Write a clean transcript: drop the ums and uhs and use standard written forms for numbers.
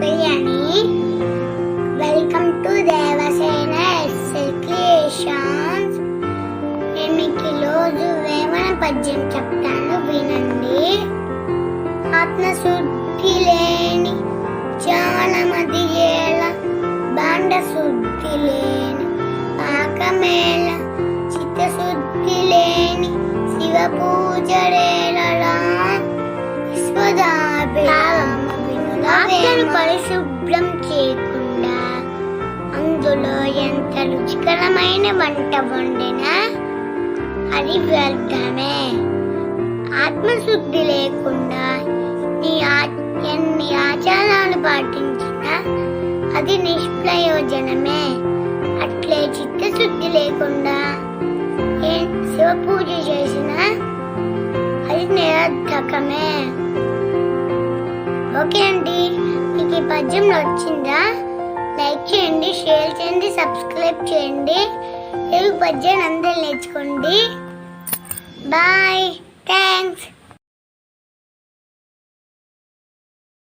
Kalyani. Welcome to Devasena SL creations. నేను మీకు ఈరోజు వేమన పద్యం చెప్తాను, వినండి. ఆత్మశుద్ధి లేని జ్ఞానమది ఏల, బాండ శుద్ధి లేని పాకమేళ, చిత్తశుద్ధి లేని శివ పూజరేలరా, ఆత్మను పరిశుభ్రం చేయకుండా అందులో ఎంత రుచికరమైన వంట వండినా అది వ్యర్థమే. ఆత్మశుద్ధి లేకుండా ఎన్ని ఆచారాలు పాటించినా అది నిష్ప్రయోజనమే. అట్లే చిత్తశుద్ధి లేకుండా శివ పూజ చేసినా అది నిరర్థకమే. ఓకే అండి, మీకు ఈ పద్యం నచ్చిందా? లైక్ చేయండి, షేర్ చేయండి, సబ్స్క్రైబ్ చేయండి. తెలుగు పద్యాన్ని అందరూ నేర్చుకోండి. Bye, thanks.